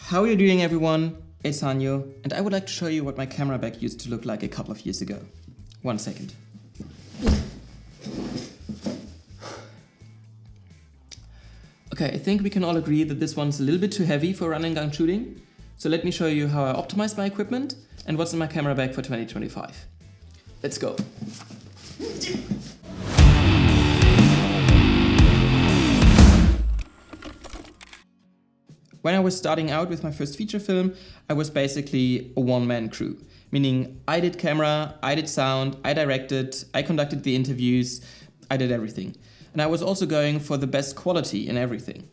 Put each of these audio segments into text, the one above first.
How are you doing, everyone? It's Hanyo, and I would like to show you what my camera bag used to look like a couple of years ago. 1 second. Okay, I think we can all agree that this one's a little bit too heavy for run and gun shooting. So let me show you how I optimized my equipment and what's in my camera bag for 2025. Let's go. When I was starting out with my first feature film, I was basically a one-man crew. Meaning I did camera, I did sound, I directed, I conducted the interviews, I did everything. And I was also going for the best quality in everything.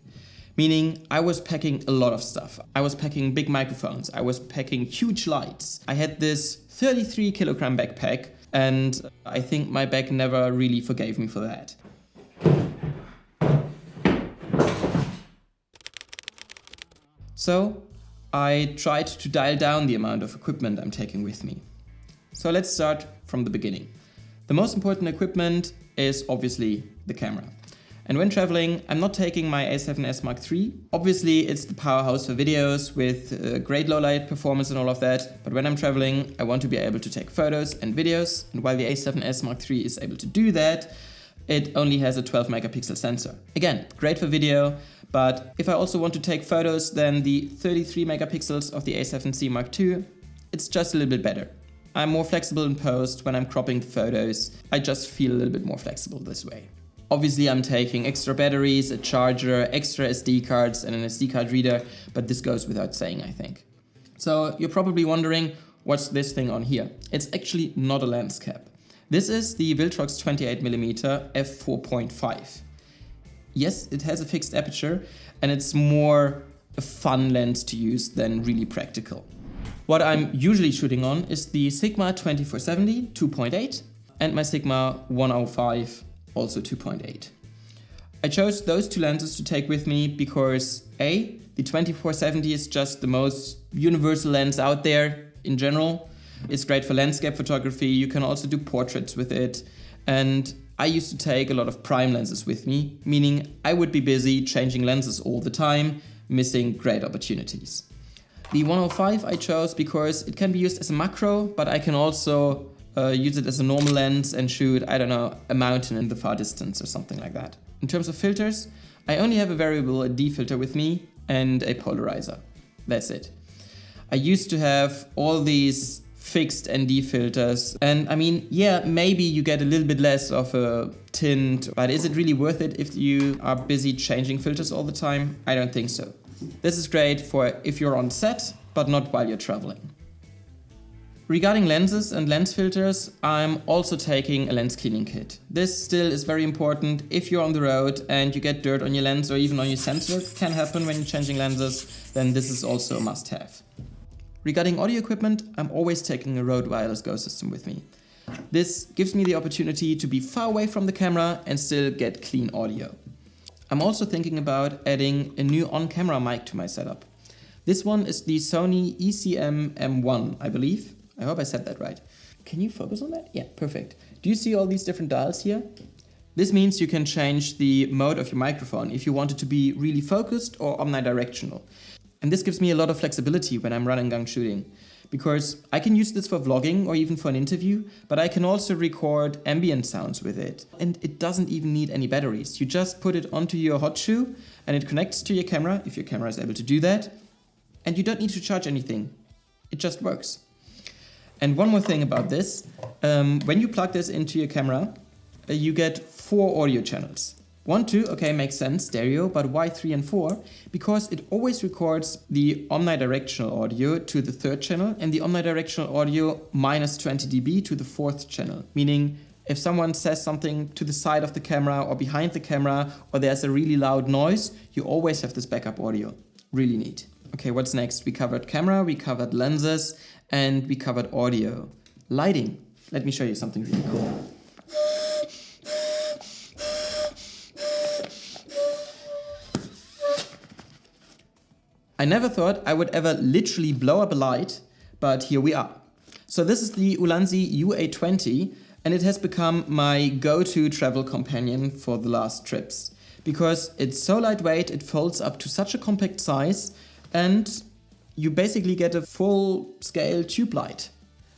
Meaning I was packing a lot of stuff. I was packing big microphones, I was packing huge lights. I had this 33 kilogram backpack, and I think my bag never really forgave me for that. So I tried to dial down the amount of equipment I'm taking with me. So let's start from the beginning. The most important equipment is obviously the camera. And when traveling, I'm not taking my A7S Mark III. Obviously, it's the powerhouse for videos with great low light performance and all of that. But when I'm traveling, I want to be able to take photos and videos. And while the A7S Mark III is able to do that, it only has a 12 megapixel sensor. Again, great for video, but if I also want to take photos, then the 33 megapixels of the A7C Mark II, it's just a little bit better. I'm more flexible in post when I'm cropping the photos. I just feel a little bit more flexible this way. Obviously, I'm taking extra batteries, a charger, extra SD cards and an SD card reader, but this goes without saying, I think. So you're probably wondering, what's this thing on here? It's actually not a lens cap. This is the Viltrox 28mm f4.5. Yes, it has a fixed aperture and it's more a fun lens to use than really practical. What I'm usually shooting on is the Sigma 2470 2.8 and my Sigma 105 also 2.8. I chose those two lenses to take with me because A, the 2470 is just the most universal lens out there in general. It's great for landscape photography, you can also do portraits with it, and I used to take a lot of prime lenses with me, meaning I would be busy changing lenses all the time, missing great opportunities. The 105 I chose because it can be used as a macro, but I can also use it as a normal lens and shoot, I don't know, a mountain in the far distance or something like that. In terms of filters, I only have a variable D filter with me and a polarizer. That's it. I used to have all these fixed ND filters, and I mean, yeah, maybe you get a little bit less of a tint, but is it really worth it if you are busy changing filters all the time? I don't think so. This is great for if you're on set, but not while you're traveling. Regarding lenses and lens filters, I'm also taking a lens cleaning kit. This still is very important if you're on the road and you get dirt on your lens or even on your sensor. It can happen when you're changing lenses, then this is also a must-have. Regarding audio equipment, I'm always taking a Rode Wireless Go system with me. This gives me the opportunity to be far away from the camera and still get clean audio. I'm also thinking about adding a new on-camera mic to my setup. This one is the Sony ECM M1, I believe. I hope I said that right. Can you focus on that? Yeah, perfect. Do you see all these different dials here? This means you can change the mode of your microphone if you want it to be really focused or omnidirectional. And this gives me a lot of flexibility when I'm run and gun shooting, because I can use this for vlogging or even for an interview, but I can also record ambient sounds with it. And it doesn't even need any batteries. You just put it onto your hot shoe and it connects to your camera, if your camera is able to do that, and you don't need to charge anything. It just works. And one more thing about this, when you plug this into your camera, you get 4 audio channels. 1, 2, okay, makes sense, stereo, but why 3 and 4? Because it always records the omnidirectional audio to the 3rd channel and the omnidirectional audio minus 20 dB to the 4th channel. Meaning, if someone says something to the side of the camera or behind the camera, or there's a really loud noise, you always have this backup audio. Really neat. Okay, what's next? We covered camera, we covered lenses, and we covered audio. Lighting. Let me show you something really cool. I never thought I would ever literally blow up a light, but here we are. So this is the Ulanzi U820, and it has become my go-to travel companion for the last trips. Because it's so lightweight, it folds up to such a compact size, and you basically get a full-scale tube light.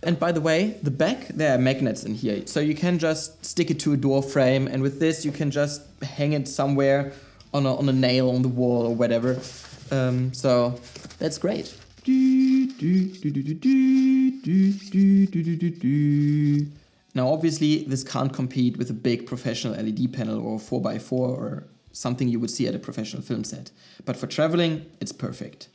And by the way, the back, there are magnets in here. So you can just stick it to a door frame, and with this you can just hang it somewhere on a nail on the wall or whatever. So that's great. Now obviously this can't compete with a big professional LED panel or 4x4 or something you would see at a professional film set. But for traveling, it's perfect.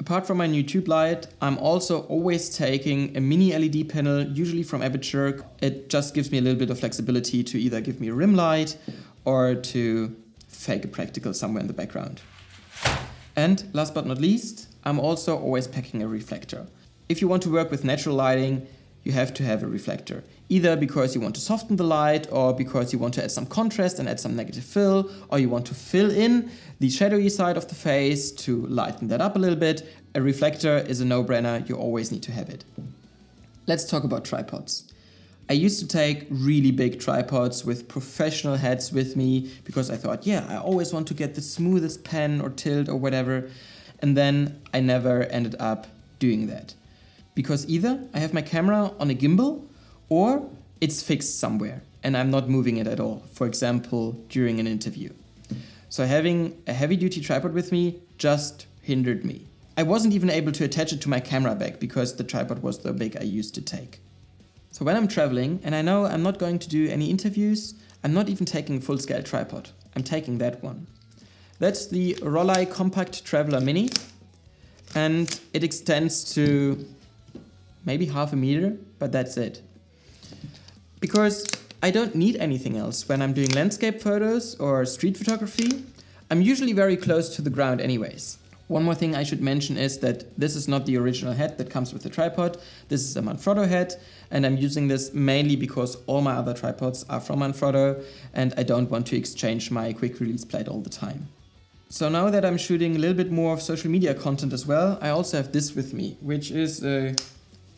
Apart from my new tube light, I'm also always taking a mini LED panel, usually from Aperture. It just gives me a little bit of flexibility to either give me a rim light or to fake a practical somewhere in the background. And last but not least, I'm also always packing a reflector. If you want to work with natural lighting, you have to have a reflector. Either because you want to soften the light, or because you want to add some contrast and add some negative fill, or you want to fill in the shadowy side of the face to lighten that up a little bit. A reflector is a no-brainer, you always need to have it. Let's talk about tripods. I used to take really big tripods with professional heads with me because I thought, yeah, I always want to get the smoothest pan or tilt or whatever. And then I never ended up doing that. Because either I have my camera on a gimbal or it's fixed somewhere and I'm not moving it at all, for example, during an interview. So having a heavy-duty tripod with me just hindered me. I wasn't even able to attach it to my camera bag because the tripod was so big I used to take. So when I'm traveling and I know I'm not going to do any interviews, I'm not even taking a full-scale tripod. I'm taking that one. That's the Rollei Compact Traveler Mini, and it extends to maybe 1/2 meter, but that's it. Because I don't need anything else when I'm doing landscape photos or street photography. I'm usually very close to the ground anyways. One more thing I should mention is that this is not the original head that comes with the tripod. This is a Manfrotto head, and I'm using this mainly because all my other tripods are from Manfrotto and I don't want to exchange my quick release plate all the time. So now that I'm shooting a little bit more of social media content as well, I also have this with me, which is a,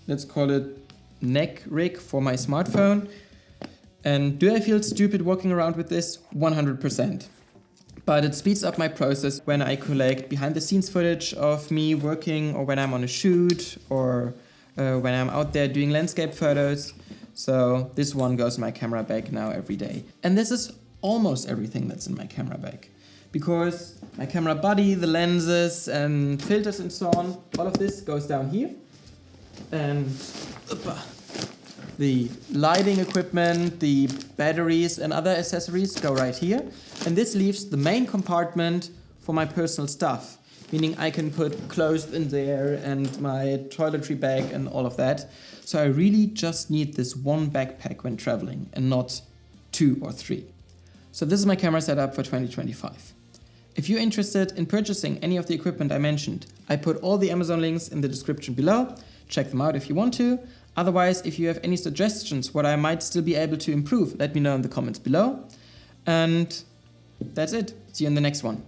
let's call it, neck rig for my smartphone. And do I feel stupid walking around with this? 100%. But it speeds up my process when I collect behind the scenes footage of me working, or when I'm on a shoot, or when I'm out there doing landscape photos. So this one goes in my camera bag now every day. And this is almost everything that's in my camera bag. Because my camera body, the lenses and filters and so on, all of this goes down here. And the lighting equipment, the batteries and other accessories go right here. And this leaves the main compartment for my personal stuff, meaning I can put clothes in there and my toiletry bag and all of that. So I really just need this one backpack when traveling and not 2 or 3. So this is my camera setup for 2025. If you're interested in purchasing any of the equipment I mentioned, I put all the Amazon links in the description below. Check them out if you want to. Otherwise, if you have any suggestions what I might still be able to improve, let me know in the comments below. And that's it. See you in the next one.